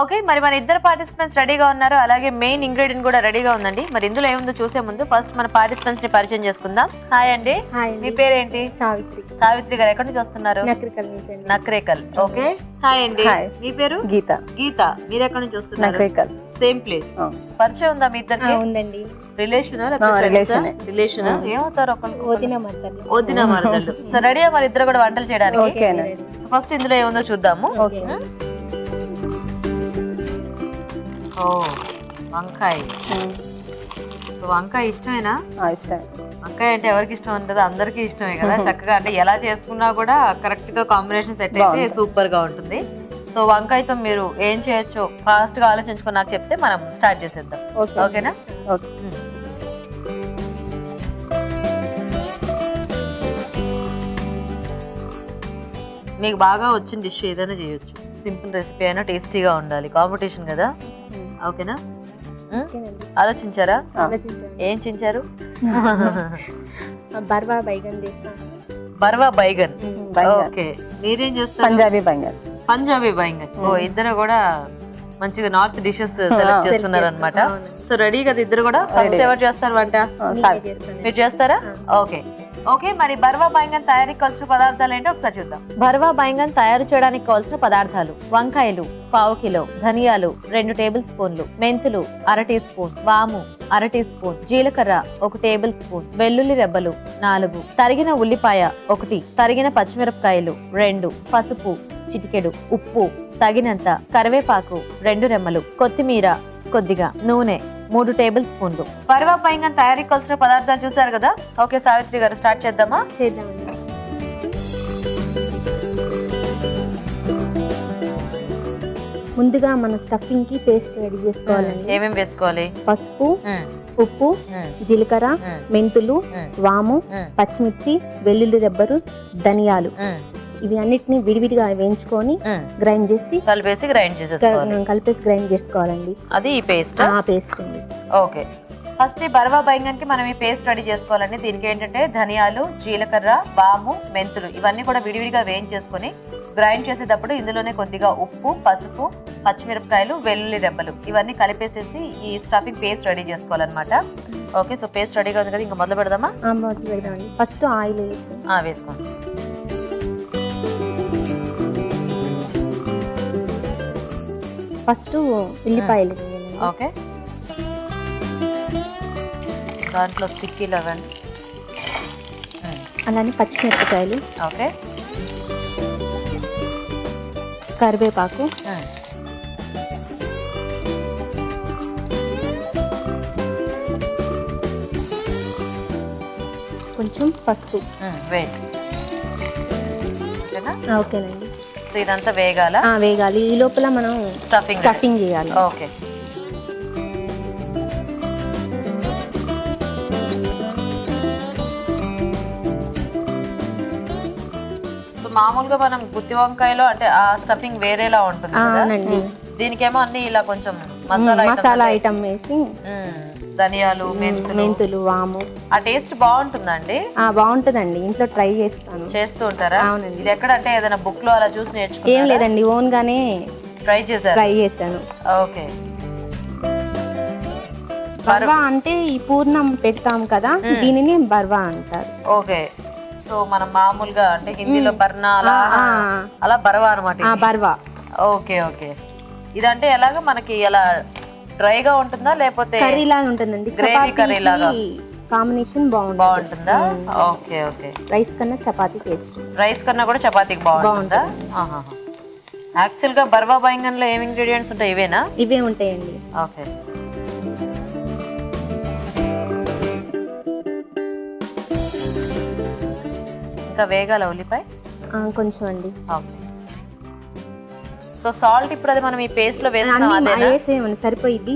Okay, మరి మన ఇద్దరు పార్టిసిపెంట్స్ రెడీగా ఉన్నారు, అలాగే మెయిన్ ఇంగ్రీడియంట్ కూడా రెడీగా ఉందండి. మరి ఇందులో ఏముందో చూసే ముందు ఫస్ట్ మన పార్టిసిపెంట్స్ ని పరిచయం చేసుకుందాం. హాయ్ అండి. మీ పేరేంటి? సావిత్రి. సావిత్రి గారు ఎక్కడి నుంచి వస్తున్నారు? నకరికల్ నుంచి. నకరేకల్. ఓకే, హాయ్ అండి. మీ పేరు? గీత. గీత, మీరు ఎక్కడి నుంచి వస్తున్నారు? నకరేకల్. Same place. పరిచయం ఉందా మీ ఇద్దరికి? ఉందండి. రిలేషన్ ఏమవుతారు? వదిన మరదళ్ళు. సో రెడీయా మరి ఇద్దరు కూడా వంటలు చేయడానికి? ఫస్ట్ ఇందులో ఏముందో చూద్దాము. ఓ, వంకాయ. వంకాయ ఇష్టమేనా? వంకాయ అంటే ఎవరికి ఇష్టం ఉంటుంది? అందరికి ఇష్టమే కదా. చక్కగా అంటే ఎలా చేసుకున్నా కూడా కరెక్ట్ గా కాంబినేషన్ సెట్ అయితే సూపర్ గా ఉంటుంది. సో వంకాయతో మీరు ఏం చేయొచ్చో ఫాస్ట్ గా ఆలోచించుకుని నాకు చెప్తే మనం స్టార్ట్ చేసేద్దాం. ఓకేనా? మీకు బాగా వచ్చిన డిష్ ఏదైనా చేయొచ్చు. సింపుల్ రెసిపీ అయినా టేస్టీగా ఉండాలి. కాంపిటీషన్ కదా. ఓకేనా? ఆలోచించారా? ఏం చించారు? బర్వా బైగన్ చేస్తాను. బర్వా బైగన్. ఓకే, మీరేం చేస్తారు? పంజాబీ బైగన్. పంజాబీ బైగన్. ఓ, ఇద్దరు కూడా మంచిగా నార్త్ డిషెస్ సెలెక్ట్ చేసుకున్నారు అనమాట. సో రెడీ కదా ఇద్దరు కూడా? ఫస్ట్ ఎవరు చేస్తారు వంట? మీరు చేస్తారా? ఓకే ఓకే, మరి బర్వా బైంగన్ తయారీకి కావాల్సిన పదార్థాలు ఏంటో ఒకసారి చూద్దాం. బర్వా బైంగన్ తయారు చేయడానికి కావాల్సిన పదార్థాలు: వంకాయలు పావు కిలో, ధనియాలు 2 టేబుల్ స్పూన్లు, మెంతులు 1/2 టీ స్పూన్, వాము 1/2 టీ స్పూన్, జీలకర్ర 1 టేబుల్ స్పూన్, వెల్లుల్లి రెబ్బలు 4, తరిగిన ఉల్లిపాయ 1, తరిగిన పచ్చిమిరపకాయలు 2, పసుపు చిటికెడు, ఉప్పు తగినంత, కరివేపాకు 2 రెమ్మలు, కొత్తిమీర కొద్దిగా, నూనె 3 టేబుల్ స్పూన్లు. బర్వా బైంగన్ తయారీకి కావాల్సిన పదార్థాలు చూసారు కదా. ఓకే సావిత్రి గారు, స్టార్ట్ చేద్దామా? చేద్దామండి. ముందుగా మన స్టఫింగ్ కి పేస్ట్ రెడీ చేసుకోవాలండి. ఏమేమి వేసుకోవాలి? పసుపు, ఉప్పు, జీలకర్ర, మెంతులు, వాము, పచ్చిమిర్చి, వెల్లుల్లి రెబ్బరు, ధనియాలు, ఇవి అన్నిటిని విడివిడిగా వేయించుకొని గ్రైండ్ చేసి కలిపేసి గ్రైండ్ చేసుకోవాలండి. అది ఈ పేస్ట్. పేస్ట్ అండి. ఓకే, ఫస్ట్ ఈ బర్వా బైంగన్ కి మనం ఈ పేస్ట్ రెడీ చేసుకోవాలండి. దీనికి ఏంటంటే ధనియాలు, జీలకర్ర, వాము, మెంతులు ఇవన్నీ కూడా విడివిడిగా వేయించేసుకొని గ్రైండ్ చేసేటప్పుడు ఇందులోనే కొద్దిగా ఉప్పు, పసుపు, పచ్చిమిరపకాయలు, వెల్లుల్లి రెబ్బలు ఇవన్నీ కలిపేసేసి ఈ స్టఫింగ్ పేస్ట్ రెడీ చేసుకోవాలన్నమాట. ఓకే, సో పేస్ట్ రెడీగా ఉంది కదా, ఇంకా మొదలు పెడదామా? ఫస్ట్ ఆయిల్ వేసుకోండి. ఫస్ట్ ఉల్లిపాయలు. ఓకే, దాంట్లో స్టిక్కీ లెవెన్, అలానే పచ్చిమిరపకాయలు. ఓకే, కరివేపాకు, కొంచెం పసుపు. ఓకేనండి. సో ఇదంతా వేగాలి. ఈ లోపల మనం స్టఫింగ్ చేయాలి. ఓకే, మామూలుగా మనం గుత్తి వంకాయలో అంటే ఆ స్టఫింగ్ వేరేలా ఉంటుంది కదా, దీనికేమో అన్ని ఇలా కొంచెం మసాలా ఐటమ్ వేసి ధనియాలు, మెంతులు, వాము. ఆ టేస్ట్ బాగుంటుందండి? బాగుంటుందండి, ఇంట్లో ట్రై చేస్తూ ఉంటారా? అవునండి. ఇది ఎక్కడ అంటే ఏదైనా బుక్ లో అలా చూసి నేర్చుకున్నారా? ఏం లేదండి, ఓన్ గానే ట్రై చేశాను. ఓకే, బర్వా అంటే ఈ పూర్ణం పెడతాం కదా, దీనిని బర్వా అంటారు. ఓకే, సో మనం మామూలుగా అంటే హిందీలో బర్నా అలా బర్వా అనమాట. బర్వా. ఓకే ఓకే, ఇదంటే ఎలాగా మనకి ఎలా డ్రైగా ఉంటుందా లేకపోతే కర్రీ లాగా ఉంటుందండి? గ్రేవీ కర్రీ లాగా కాంబినేషన్ బాగుంటుందా? ఓకే ఓకే, రైస్ కన్నా చపాతీ టేస్ట్. రైస్ కన్నా కూడా చపాతీకి బాగుంటుందా? యాక్చువల్ గా బర్వా బైంగన్ లో ఏం ఇంగ్రీడియంట్స్ ఉంటాయి? ఇవేనా? ఇవే ఉంటాయండి. ఓకే, ఇంకా వేగాల ఉల్లిపాయ కొంచెం అండి. ఓకే, సో సాల్ట్ ఇప్పుడు అది మనం ఈ పేస్ట్ లో వేసేయమని సరిపోయింది.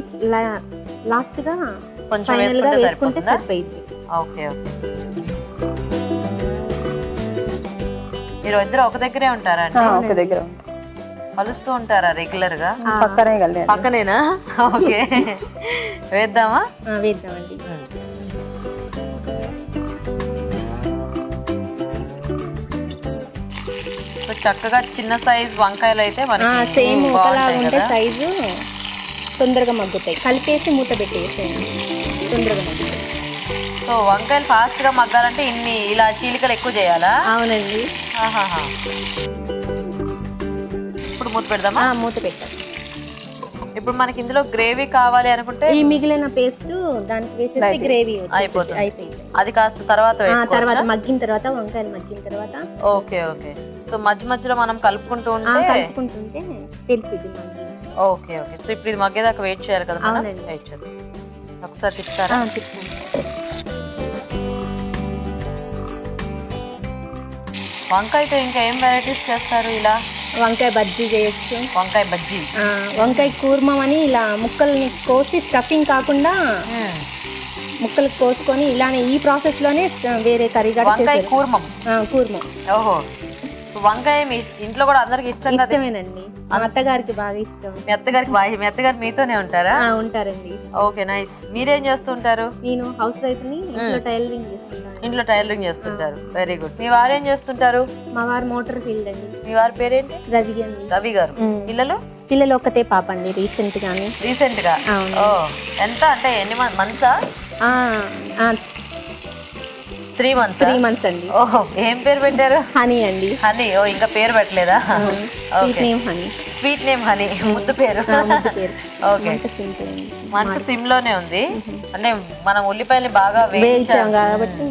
లాస్ట్ గా కొంచెం వేసుకుంటే సరిపోయింది. ఓకే ఓకే, మీరు ఇద్దరు ఒక దగ్గరే ఉంటారా? ఒక దగ్గర కలుస్తూ ఉంటారా రెగ్యులర్ గా? పక్కనేనా? ఓకే, వేద్దామా? వేద్దామండి. చక్కగా చిన్న సైజ్ వంకాయలు అయితే మనకి సేమ్ ఒకలా బాగుంటాయి ఉంటే కదా. సైజు తొందరగా మగ్గుతాయి. కలిపేసి మూత పెట్టేసేయండి, తొందరగా మగ్గుతాయి. సో వంకాయలు ఫాస్ట్ గా మగ్గాలంటే ఇన్ని ఇలా చీలికలు ఎక్కువ చేయాలా? అవునండి. ఆహాహా. ఇప్పుడు మూత పెడదామా? మూత పెట్టాలి. ఇప్పుడు మనకి ఇందులో గ్రేవీ కావాలి అనుకుంటే ఈ మిగిలిన పేస్ట్ దానికి వేసేసి గ్రేవీ అయిపోతుంది. అయిపోయింది. అది కాస్త తర్వాత తర్వాత మగ్గిన తర్వాత వంకాయలు మగ్గిన తర్వాత ఓకే ఓకే. సో మధ్య మధ్యలో మనం కలుపుకుంటూ ఉంటే కలుపుకుంటుంటే తెలిసిద్ది మగ్గి. Okay okay. సో ఇప్పుడు ఇది మగ్గేదాకా వెయిట్ చేయాలి కదా మనం? అవునండి. వెయిట్ చేద్దాం. ఒకసారి తిప్పుతారా? తిప్పండి. వంకాయతో ఇంకా ఏం వెరైటీస్ చేస్తారు? ఇలా వంకాయ బజ్జీ చేయొచ్చు, వంకాయ బజ్జీ, వంకాయ కూర్మం అని ఇలా ముక్కల్ని కోసి స్టఫింగ్ కాకుండా ముక్కలు కోసుకొని ఇలానే ఈ ప్రాసెస్ లోనే వేరే కర్రీ వంకాయ కూర్మం. కూర్మం. ఓహో. వంకాయ మీ ఇంట్లో కూడా అందరికి ఇష్టంగా? ఇష్టమేనండి, మా అత్తగారికి బాగా ఇష్టం. మీ అత్తగారికి బాగా? మీ అత్తగారు మీతోనే ఉంటారా? ఉంటారండి. Okay nice. మీరేం చేస్తుంటారు? నేను హౌస్ వైఫ్ ని, ఇంట్లో టైలరింగ్ చేస్తుంటాను. ఇంట్లో టైలరింగ్ చేస్తుంటారు, వెరీ గుడ్. మీ వారు ఏం చేస్తుంటారు? మా వారు మోటార్ ఫీల్డ్ అండి. మీ వారి పేరేంటి? రవి అండి. రవి గారు. పిల్లలు? పిల్లలు ఒకటే పాప అండి, రీసెంట్ గా. ఓ, ఎంత అంటే ఎన్ని మంత్సా? 3 months. 3 months అండి. ఓహో, ఏం పేరు పెట్టారు? హనీ అండి. హనీ. ఓ, ఇంకా పేరు పెట్టలేదా? Sweet name honey. Sweet name honey, ముద్దు పేరు. ఓకే. మంట సిమ్ లోనే ఉంది, అంటే మనం ఉల్లిపాయలు బాగా వేయించాం కాబట్టి.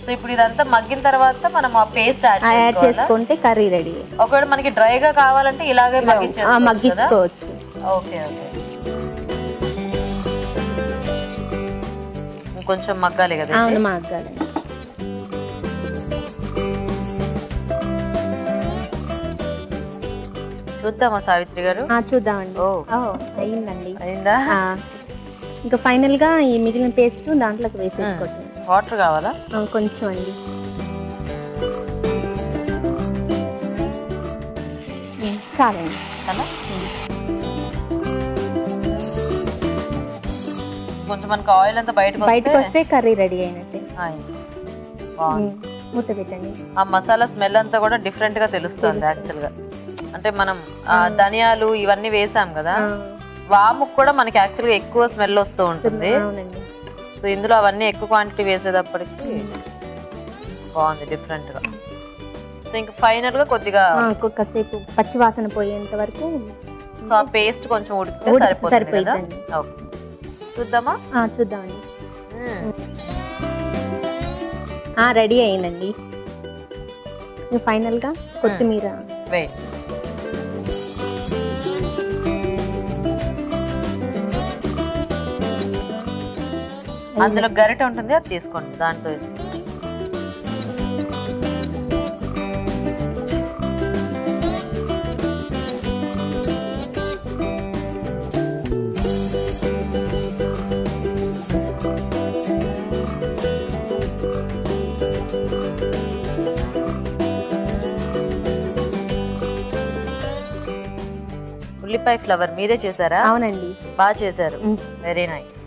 సో ఇప్పుడు ఇదంతా మగ్గిన తర్వాత మనం ఆ పేస్ట్ యాడ్ చేసుకుంటే కర్రీ రెడీ. ఒకవేళ మనకి డ్రైగా కావాలంటే ఇలాగే మగ్గించుకోవచ్చు. Okay okay. కొంచెం మగ్గాలి కదా? అవును, మగ్గాలి. చూద్దామా సావిత్రి గారు? చూద్దామండి. అయిందండి. అయిందా? ఇంకా ఫైనల్ గా ఈ మిగిలిన పేస్ట్ దాంట్లోకి వేసేసుకోవచ్చు. వాటర్ కావాలా? కొంచెం అండి. చాలండి. కొంచెం మనకి ఆయిల్ అంతా బయటకు వస్తే కర్రీ రెడీ అయినట్టే. మూత పెట్టండి. ఆ మసాలా స్మెల్ అంతా కూడా డిఫరెంట్ గా తెలుస్తుంది యాక్చువల్ గా. అంటే మనం ధనియాలు ఇవన్నీ వేసాం కదా, వాముకు కూడా మనకి యాక్చువల్ గా ఎక్కువ స్మెల్ వస్తూ ఉంటుంది. సో ఇందులో అవన్నీ ఎక్కువ క్వాంటిటీ వేసేటప్పటికి బాగుంది డిఫరెంట్ గా. సో ఇంకా ఫైనల్ గా కొద్దిగా కాసేపు పచ్చి వాసన పోయేంత వరకు. సో ఆ పేస్ట్ కొంచెం ఉడికితే సరిపోతుంది కదా? ఓకే, చూద్దామా? చూద్దామండి. రెడీ అయిందండి. ఫైనల్ గా కొత్తిమీర. అందులో గరిటె ఉంటుంది, అది తీసుకోండి, దాంట్లో వేసుకోండి. ఉల్లిపాయ ఫ్లవర్ మీరే చేశారా? అవునండి, బాగా చేశారు, వెరీ నైస్.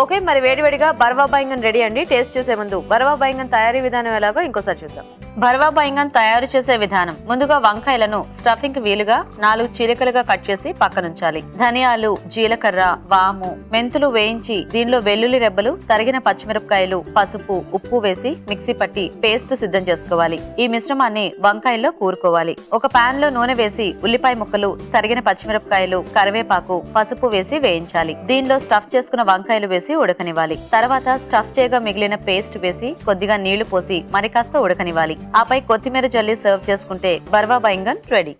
ఓకే, మరి వేడివేడిగా బర్వా బైంగన్ రెడీ అండి. టేస్ట్ చేసే ముందు బర్వా బైంగన్ తయారీ విధానం ఎలాగో ఇంకోసారి చూద్దాం. బర్వా బైంగన్ తయారు చేసే విధానం: ముందుగా వంకాయలను స్టఫింగ్ కి వీలుగా 4 చీలికలుగా కట్ చేసి పక్కనుంచాలి. ధనియాలు, జీలకర్ర, వాము, మెంతులు వేయించి దీనిలో వెల్లుల్లి రెబ్బలు, తరిగిన పచ్చిమిరపకాయలు, పసుపు, ఉప్పు వేసి మిక్సీ పట్టి పేస్ట్ సిద్ధం చేసుకోవాలి. ఈ మిశ్రమాన్ని వంకాయల్లో కూరుకోవాలి. ఒక పాన్ లో నూనె వేసి ఉల్లిపాయ ముక్కలు, తరిగిన పచ్చిమిరపకాయలు, కరివేపాకు, పసుపు వేసి వేయించాలి. దీనిలో స్టఫ్ చేసుకున్న వంకాయలు వేసి ఉడకనివ్వాలి. తర్వాత స్టఫ్ చేయగా మిగిలిన పేస్ట్ వేసి కొద్దిగా నీళ్లు పోసి మరి కాస్త ఉడకనివ్వాలి. ఆపై కొత్తిమీర జల్లి సర్వ్ చేసుకుంటే బర్వా బైంగన్ రెడీ.